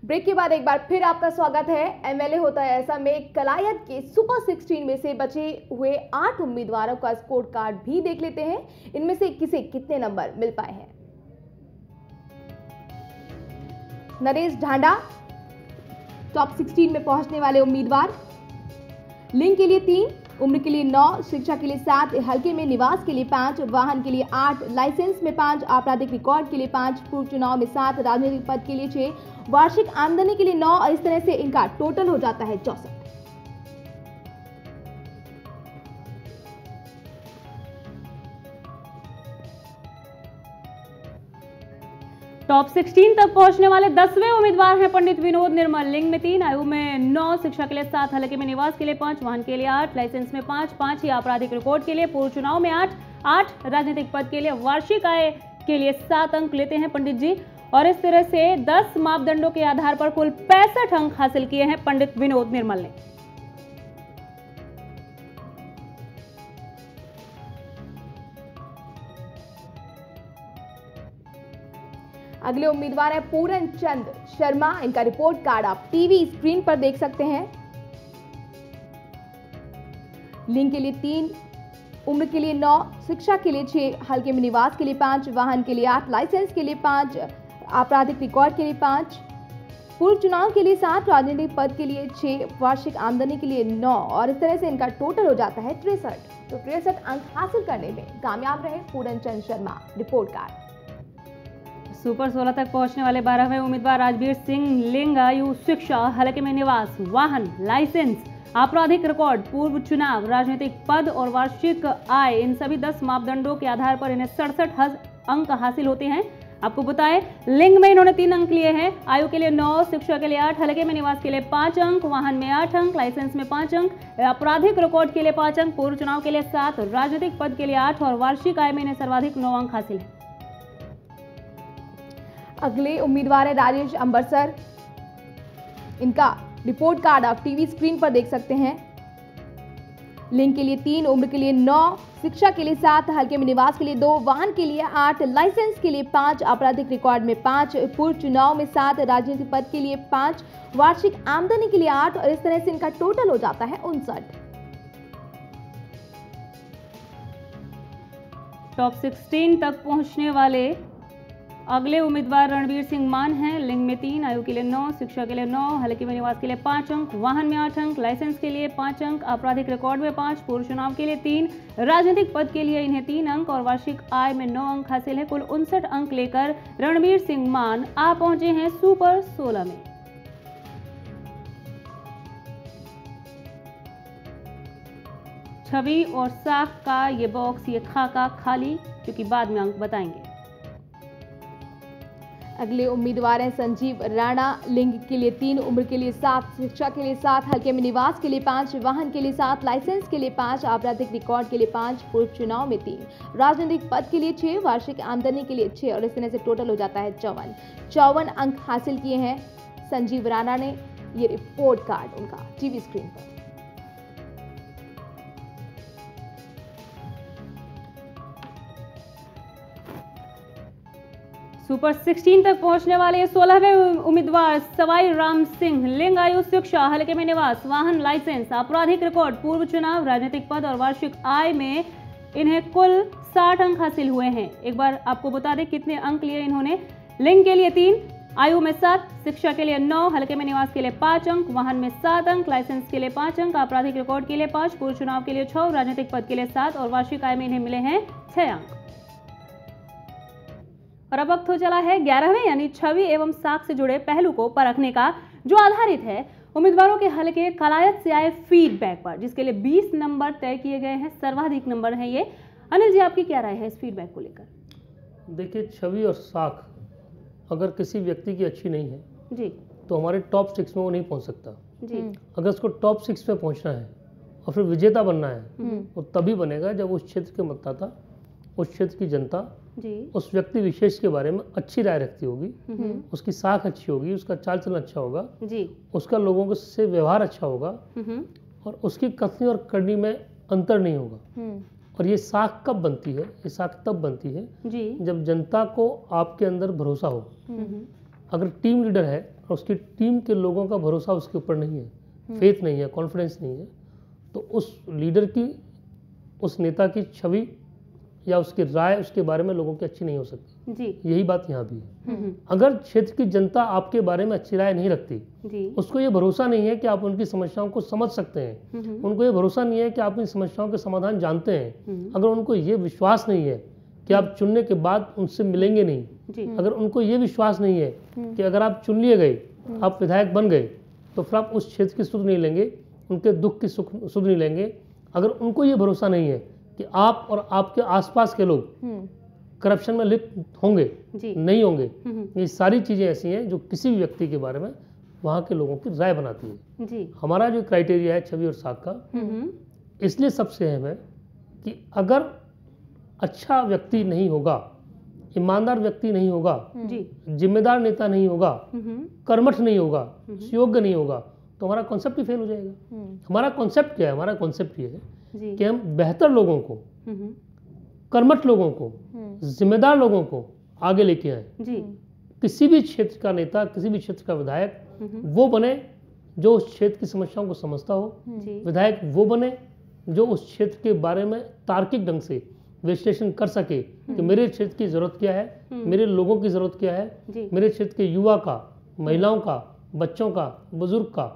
Break के बाद एक बार फिर आपका स्वागत है। एमएलए होता है ऐसा में कलायत के सुपर 16 में से बचे हुए 8 उम्मीदवारों का स्कोर कार्ड भी देख लेते हैं। इनमें से किसे कितने नंबर मिल पाए हैं। नरेश ढांडा टॉप 16 में पहुंचने वाले उम्मीदवार। लिंग के लिए 3, उम्र के लिए 9, शिक्षा के लिए 7, हल्के में निवास के लिए 5, वाहन के लिए 8, लाइसेंस में 5, आपराधिक रिकॉर्ड के लिए 5, पूर्व चुनाव में 7, राजनीतिक पद के लिए 6, वार्षिक आमदनी के लिए 9 और इस तरह से इनका टोटल हो जाता है 64। टॉप 16 तक पहुंचने वाले 10वें उम्मीदवार हैं पंडित विनोद निर्मल। लिंग में 3, आयु में 9, शिक्षा के लिए 7, हल्के में निवास के लिए 5, वाहन के लिए 8, लाइसेंस में 5 ही आपराधिक रिकॉर्ड के लिए, पूर्व चुनाव में 8 राजनीतिक पद के लिए, वार्षिक आय के लिए 7 अंक लेते हैं पंडित जी। और इस तरह से 10 मापदंडों के आधार पर कुल 65 अंक हासिल किए हैं पंडित विनोद निर्मल ने। अगले उम्मीदवार है पूरन चंद शर्मा। इनका रिपोर्ट कार्ड आप टीवी स्क्रीन पर देख सकते हैं। लिंग के लिए 3, उम्र के लिए 9, शिक्षा के लिए 6, हल्के में निवास के लिए 5, वाहन के लिए 8, लाइसेंस के लिए 5, आपराधिक रिकॉर्ड के लिए 5, पूर्व चुनाव के लिए 7, राजनीतिक पद के लिए 6, वार्षिक आमदनी के लिए 9 और इस तरह से इनका टोटल हो जाता है 63। तो 63 अंक हासिल करने में कामयाब रहे Puran Chand Sharma. Report card. Super 16 तक पहुंचने वाले 12वें उम्मीदवार राजवीर सिंह। लिंग, आयु, शिक्षा, हल्के में निवास, वाहन, लाइसेंस, आपराधिक रिकॉर्ड, पूर्व चुनाव, राजनीतिक पद और वार्षिक आय, इन सभी 10 मापदंडों के आधार पर इन्हें 67 अंक हासिल होते हैं। आपको बताएं, लिंग में इन्होंने 3 अंक लिए हैं, आयु के लिए 9, शिक्षा के लिए 8, हल्के में निवास के लिए 5 अंक, वाहन में 8 अंक, लाइसेंस में 5 अंक, आपराधिक रिकॉर्ड के लिए 5 अंक, पूर्व चुनाव के लिए 7, राजनीतिक पद के लिए 8 और वार्षिक आय में इन्हें सर्वाधिक 9 अंक हासिल है। अगले उम्मीदवार है राजेश अंबरसर। इनका रिपोर्ट कार्ड आप टीवी स्क्रीन पर देख सकते हैं। लिंग के लिए 3, उम्र के लिए 9, शिक्षा के लिए 7, हल्के में निवास के लिए 2, वाहन के लिए 8, लाइसेंस के लिए 5, आपराधिक रिकॉर्ड में 5, पूर्व चुनाव में 7, राजनीतिक पद के लिए 5, वार्षिक आमदनी के लिए 8 और इस तरह से इनका टोटल हो जाता है 59। टॉप 16 तक पहुंचने वाले अगले उम्मीदवार रणवीर सिंह मान हैं। लिंग में 3, आयु के लिए 9, शिक्षा के लिए 9, हल्के में निवास के लिए 5 अंक, वाहन में 8 अंक, लाइसेंस के लिए 5 अंक, आपराधिक रिकॉर्ड में 5, पूर्व चुनाव के लिए 3, राजनीतिक पद के लिए इन्हें 3 अंक और वार्षिक आय में 9 अंक हासिल है। कुल 59 अंक लेकर रणवीर सिंह मान आ पहुंचे हैं सुपर 16 में। छवि और साख का ये बॉक्स, ये खाका खाली, क्योंकि बाद में अंक बताएंगे। अगले उम्मीदवार हैं संजीव राणा। लिंग के लिए 3, उम्र के लिए 7, शिक्षा के लिए 7, हल्के में निवास के लिए 5, वाहन के लिए 7, लाइसेंस के लिए 5, आपराधिक रिकॉर्ड के लिए 5, पूर्व चुनाव में 3, राजनीतिक पद के लिए 6, वार्षिक आमदनी के लिए 6 और इस तरह से टोटल हो जाता है 54 अंक हासिल किए हैं संजीव राणा ने। ये रिपोर्ट कार्ड उनका टीवी स्क्रीन पर। सुपर 16 तक पहुंचने वाले 16वें उम्मीदवार सवाई राम सिंह। लिंग, आयु, शिक्षा, हल्के में निवास, वाहन, लाइसेंस, आपराधिक रिकॉर्ड, पूर्व चुनाव, राजनीतिक पद और वार्षिक आय में इन्हें कुल 60 अंक हासिल हुए हैं। एक बार आपको बता दें कितने अंक लिए इन्होंने। लिंग के लिए 3, आयु में 7, शिक्षा के लिए 9, हल्के में निवास के लिए 5 अंक, वाहन में 7 अंक, लाइसेंस के लिए 5 अंक, आपराधिक रिकॉर्ड के लिए 5, पूर्व चुनाव के लिए 6, राजनीतिक पद के लिए 7 और वार्षिक आय में इन्हें मिले हैं 6 अंक। और अब वक्त हो चला है 11वें यानी छवि एवं साख से जुड़े पहलू को परखने का, जो आधारित है उम्मीदवारों के हल्के कलायत से आए फीडबैक पर, जिसके लिए 20 नंबर तय किए गए हैं। सर्वाधिक नंबर है ये। अनिल जी, आपकी क्या राय है इस फीडबैक को लेकर? देखिए, छवि और साख अगर किसी व्यक्ति की अच्छी नहीं है जी, तो हमारे टॉप 6 में वो नहीं पहुंच सकता जी। अगर उसको टॉप 6 में पहुंचना है और फिर विजेता बनना है, वो तभी बनेगा जब उस क्षेत्र के मतदाता, उस क्षेत्र की जनता जी, उस व्यक्ति विशेष के बारे में अच्छी राय रखती होगी, उसकी साख अच्छी होगी, उसका चाल चलन अच्छा होगा जी, उसका लोगों से व्यवहार अच्छा होगा और उसकी कथनी और करनी में अंतर नहीं होगा। और ये साख कब बनती है? ये साख तब बनती है जी, जब जनता को आपके अंदर भरोसा हो। अगर टीम लीडर है और उसकी टीम के लोगों का भरोसा उसके ऊपर नहीं है, फेथ नहीं है, कॉन्फिडेंस नहीं है, तो उस लीडर की, उस नेता की छवि या उसकी राय उसके बारे में लोगों की अच्छी नहीं हो सकती जी। यही बात यहाँ भी है। अगर क्षेत्र की जनता आपके बारे में अच्छी राय नहीं रखती जी। उसको ये भरोसा नहीं है कि आप उनकी समस्याओं को समझ सकते हैं, उनको ये भरोसा नहीं है कि आप इन समस्याओं के समाधान जानते हैं, अगर उनको ये विश्वास नहीं है कि आप चुनने के बाद उनसे मिलेंगे नहीं जी। अगर उनको ये विश्वास नहीं है कि अगर आप चुन लिए गए, आप विधायक बन गए, तो फिर आप उस क्षेत्र की सुध नहीं लेंगे, उनके दुख की सुध नहीं लेंगे, अगर उनको ये भरोसा नहीं है कि आप और आपके आसपास के लोग करप्शन में लिप्त होंगे नहीं होंगे, ये सारी चीज़ें ऐसी हैं जो किसी भी व्यक्ति के बारे में वहाँ के लोगों की राय बनाती है जी। हमारा जो क्राइटेरिया है छवि और साख का, इसलिए सबसे अहम है कि अगर अच्छा व्यक्ति नहीं होगा, ईमानदार व्यक्ति नहीं होगा, जिम्मेदार नेता नहीं होगा, कर्मठ नहीं होगा, सुयोग्य नहीं होगा, तो हमारा कॉन्सेप्ट ही फेल हो जाएगा। हमारा कॉन्सेप्ट क्या है? हमारा कॉन्सेप्ट ये है कि हम बेहतर लोगों को, कर्मठ लोगों को, जिम्मेदार लोगों को आगे लेके आए। किसी भी क्षेत्र का नेता, किसी भी क्षेत्र का विधायक वो बने जो उस क्षेत्र की समस्याओं को समझता हो, विधायक वो बने जो उस क्षेत्र के बारे में तार्किक ढंग से विश्लेषण कर सके कि मेरे क्षेत्र की जरूरत क्या है, मेरे लोगों की जरूरत क्या है, मेरे क्षेत्र के युवा का, महिलाओं का, बच्चों का, बुजुर्ग का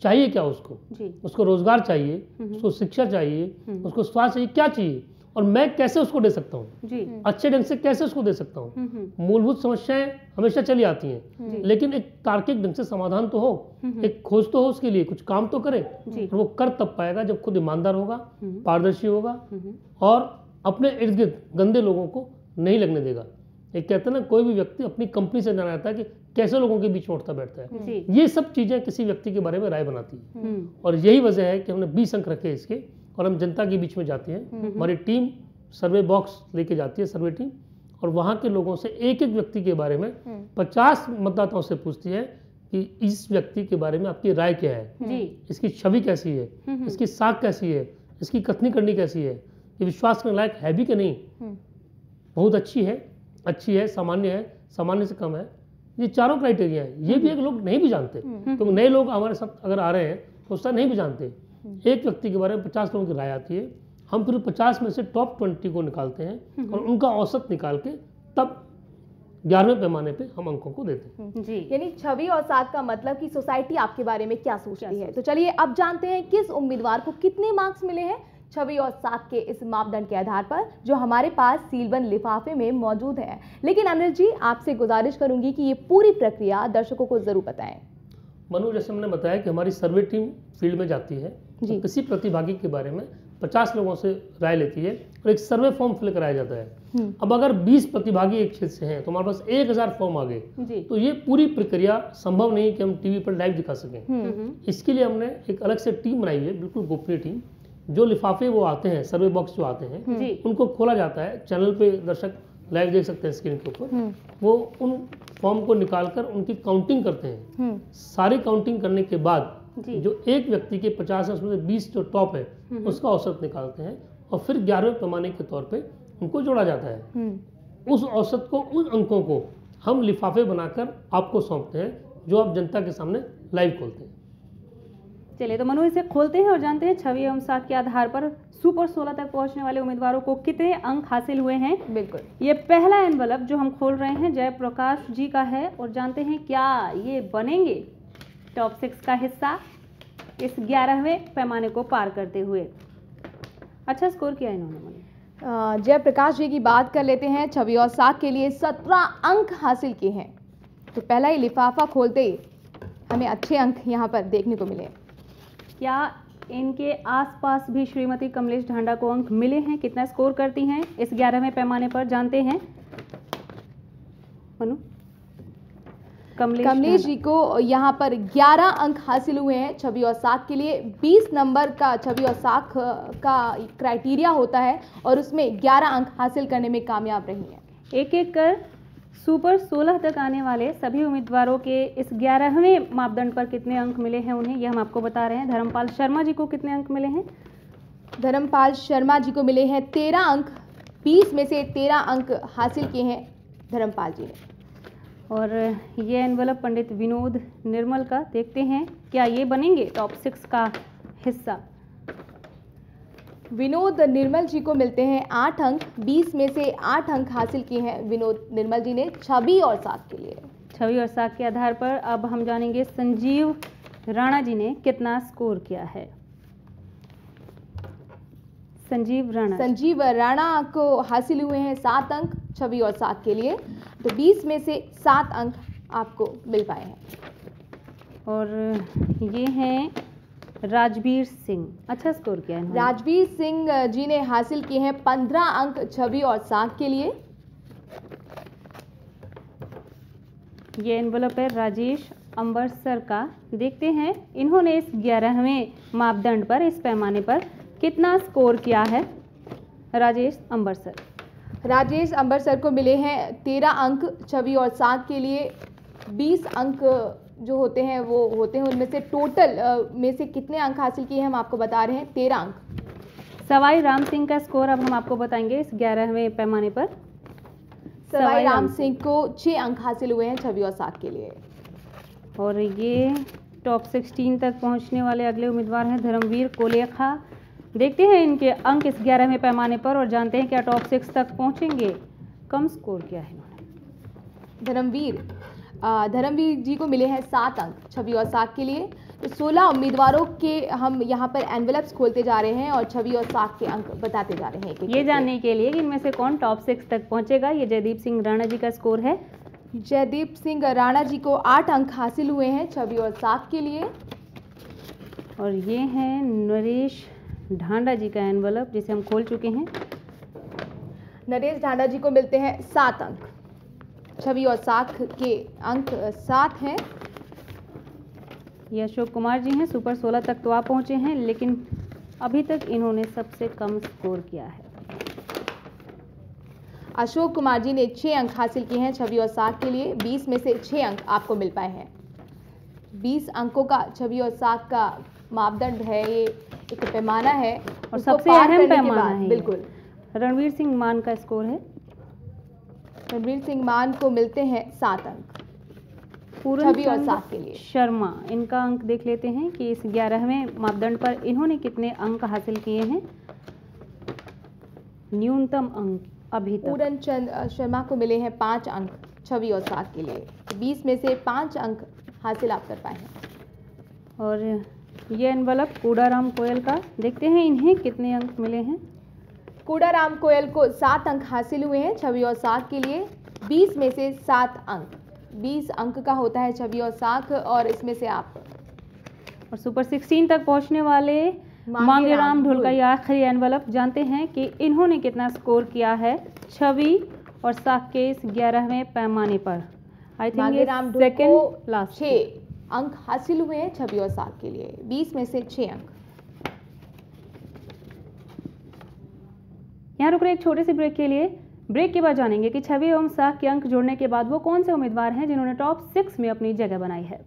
चाहिए क्या, उसको रोजगार चाहिए, उसको शिक्षा चाहिए, उसको स्वास्थ्य चाहिए, क्या चाहिए और मैं कैसे उसको दे सकता हूँ, अच्छे ढंग से कैसे उसको दे सकता हूँ। मूलभूत समस्याएं हमेशा चली आती हैं, लेकिन एक तार्किक ढंग से समाधान तो हो, एक खोज तो हो, उसके लिए कुछ काम तो करे। और वो कर तब पाएगा जब खुद ईमानदार होगा, पारदर्शी होगा और अपने इर्द गिर्द गंदे लोगों को नहीं लगने देगा। एक कहते हैं ना, कोई भी व्यक्ति अपनी कंपनी से जाना जाता है कि कैसे लोगों के बीच में उठता बैठता है। ये सब चीजें किसी व्यक्ति के बारे में राय बनाती है और यही वजह है कि हमने 20 अंक रखे इसके और हम जनता के बीच में जाते हैं। हमारी टीम सर्वे बॉक्स लेके जाती है, सर्वे टीम, और वहाँ के लोगों से एक एक व्यक्ति के बारे में 50 मतदाताओं से पूछती है कि इस व्यक्ति के बारे में आपकी राय क्या है, इसकी छवि कैसी है, इसकी साख कैसी है, इसकी कथनी करनी कैसी है, ये विश्वास करने लायक है भी कि नहीं, बहुत अच्छी है, सामान्य से कम है। ये चारों क्राइटेरिया है। ये भी एक लोग नहीं भी जानते, क्योंकि नए लोग हमारे साथ अगर आ रहे हैं तो उसका नहीं भी जानते। एक व्यक्ति के बारे में 50 लोगों की राय आती है, हम फिर 50 में से टॉप 20 को निकालते हैं और उनका औसत निकाल के तब 11वें पैमाने पे हम अंकों को देते हैं। यानी छवि और साख का मतलब कि सोसाइटी आपके बारे में क्या सोचती है। तो चलिए अब जानते हैं किस उम्मीदवार को कितने मार्क्स मिले हैं छवि और साख के इस मापदंड के आधार पर, जो हमारे पास सीलबंद लिफाफे में मौजूद है। लेकिन अनिल जी, आपसे गुजारिश करूंगी कि ये पूरी प्रक्रिया दर्शकों को जरूर बताएं। मनु, जैसे हमने बताया कि हमारी सर्वे टीम फील्ड में जाती है, तो किसी प्रतिभागी के बारे में 50 लोगों से राय लेती है और एक सर्वे फॉर्म फिल कराया जाता है। अब अगर 20 प्रतिभागी एक क्षेत्र से हैं तो हमारे पास 1000 फॉर्म आ गए, तो ये पूरी प्रक्रिया संभव नहीं कि हम टीवी पर लाइव दिखा सकें। इसके लिए हमने एक अलग से टीम बनाई है, बिल्कुल गोपनीय टीम। जो लिफाफे वो आते हैं, सर्वे बॉक्स जो आते हैं, उनको खोला जाता है। चैनल पे दर्शक लाइव देख सकते हैं स्क्रीन के ऊपर। वो उन फॉर्म को निकालकर उनकी काउंटिंग करते हैं। सारी काउंटिंग करने के बाद जो एक व्यक्ति के 50 है उसमें से 20 जो टॉप है उसका औसत निकालते हैं और फिर 11वें पैमाने के तौर पे उनको जोड़ा जाता है। उस औसत को, उन अंकों को हम लिफाफे बनाकर आपको सौंपते हैं, जो आप जनता के सामने लाइव खोलते हैं। चलिए, तो मनु, इसे खोलते हैं और जानते हैं छवि एवं साख के आधार पर सुपर 16 तक पहुंचने वाले उम्मीदवारों को कितने अंक हासिल हुए हैं। बिल्कुल, ये पहला एनवलप जो हम खोल रहे हैं जयप्रकाश जी का है और जानते हैं क्या ये बनेंगे टॉप 6 का हिस्सा इस 11वें पैमाने को पार करते हुए। अच्छा स्कोर किया इन्होंने। जयप्रकाश जी की बात कर लेते हैं। छवि और साख के लिए 17 अंक हासिल किए हैं। तो पहला ही लिफाफा खोलते ही हमें अच्छे अंक यहाँ पर देखने को मिले। क्या इनके आसपास भी श्रीमती कमलेश ढांडा को अंक मिले हैं? कितना स्कोर करती हैं इस 11वें पैमाने पर, जानते हैं। मनु, कमलेश जी को यहाँ पर 11 अंक हासिल हुए हैं। छवि और साख के लिए 20 नंबर का छवि और साख का क्राइटेरिया होता है और उसमें 11 अंक हासिल करने में कामयाब रही हैं। एक एक कर सुपर 16 तक आने वाले सभी उम्मीदवारों के इस 11वें मापदंड पर कितने अंक मिले हैं उन्हें, यह हम आपको बता रहे हैं। धर्मपाल शर्मा जी को कितने अंक मिले हैं? धर्मपाल शर्मा जी को मिले हैं 13 अंक। 20 में से 13 अंक हासिल किए हैं धर्मपाल जी ने। और ये एनवलप पंडित विनोद निर्मल का, देखते हैं क्या ये बनेंगे टॉप 6 का हिस्सा। विनोद निर्मल जी को मिलते हैं 8 अंक। 20 में से 8 अंक हासिल किए हैं विनोद निर्मल जी ने छवि और साख के लिए। छवि और साख के आधार पर अब हम जानेंगे संजीव राणा जी ने कितना स्कोर किया है। संजीव राणा को हासिल हुए हैं 7 अंक छवि और साख के लिए। तो 20 में से 7 अंक आपको मिल पाए हैं। और ये हैं राजवीर सिंह, अच्छा स्कोर किया है। राजवीर सिंह जी ने हासिल किए हैं 15 अंक छवि और साख के लिए। ये एनवलप है राजेश अंबरसर का, देखते हैं इन्होंने इस 11वें मापदंड पर, इस पैमाने पर कितना स्कोर किया है। राजेश अंबरसर को मिले हैं 13 अंक छवि और साख के लिए। 20 अंक जो होते हैं वो होते हैं, उनमें से टोटल में से कितने अंक हासिल किए हम आपको बता रहे हैं, 13 अंक। सवाई राम सिंह का स्कोर अब हम आपको बताएंगे इस 11वें पैमाने पर। सवाई राम सिंह को 6 अंक हासिल हुए हैं छवि और साख के लिए। और ये टॉप 16 तक पहुंचने वाले अगले उम्मीदवार हैं धर्मवीर कोलेखा, देखते हैं इनके अंक इस 11वें पैमाने पर और जानते हैं क्या टॉप 6 तक पहुंचेंगे। कम स्कोर किया है इन्होंने। धर्मवीर जी को मिले हैं 7 अंक छवि और साख के लिए। तो 16 उम्मीदवारों के हम यहाँ पर एनवेलप्स खोलते जा रहे हैं और छवि और साख के अंक बताते जा रहे हैं। ये जानने के लिए कि इनमें से कौन टॉप 6 तक पहुंचेगा। ये जयदीप सिंह राणा जी का स्कोर है। जयदीप सिंह राणा जी को 8 अंक हासिल हुए हैं छवि और साख के लिए। और ये हैं नरेश ढांडा जी का एनवलप, जिसे हम खोल चुके हैं। नरेश ढांडा जी को मिलते हैं 7 अंक छवि और साख के अंक 7 हैं। ये अशोक कुमार जी हैं, सुपर 16 तक तो आप पहुंचे हैं, लेकिन अभी तक इन्होंने सबसे कम स्कोर किया है। अशोक कुमार जी ने 6 अंक हासिल किए हैं छवि और साख के लिए। 20 में से 6 अंक आपको मिल पाए हैं। 20 अंकों का छवि और साख का मापदंड है, ये एक पैमाना है और सबसे अहम पैमाना है। बिल्कुल। रणवीर सिंह मान का स्कोर है। रणवीर सिंह मान को मिलते हैं 7 अंक छवि और साख के लिए। शर्मा, इनका अंक देख लेते हैं कि इस 11वें मापदंड पर इन्होंने कितने अंक हासिल किए हैं। न्यूनतम अंक अभी तक पूरन चंद शर्मा को मिले हैं 5 अंक छवि और साख के लिए। 20 में से 5 अंक हासिल आप कर पाए हैं। और ये एनवलप कूड़ाराम कोयल का, देखते हैं इन्हें कितने अंक मिले हैं। कूड़ाराम कोयल को 7 अंक हासिल हुए हैं छवि और साख के लिए। 20 में से 7 अंक, 20 अंक का होता है छवि और साख, और इसमें से आप और सुपर 16 तक पहुंचने वाले मांगेराम ढोल का ये आखिरी एनवलप, जानते हैं कि इन्होंने कितना स्कोर किया है छवि और साख के इस 11वें पैमाने पर। आई थिंक ये सेकंड लास्ट। 6 अंक हासिल हुए हैं छवि और साख के लिए। 20 में से 6 अंक। यहाँ रुक रहे एक छोटे से ब्रेक के लिए। ब्रेक के बाद जानेंगे कि छवि एवं साख के अंक जोड़ने के बाद वो कौन से उम्मीदवार हैं जिन्होंने टॉप 6 में अपनी जगह बनाई है।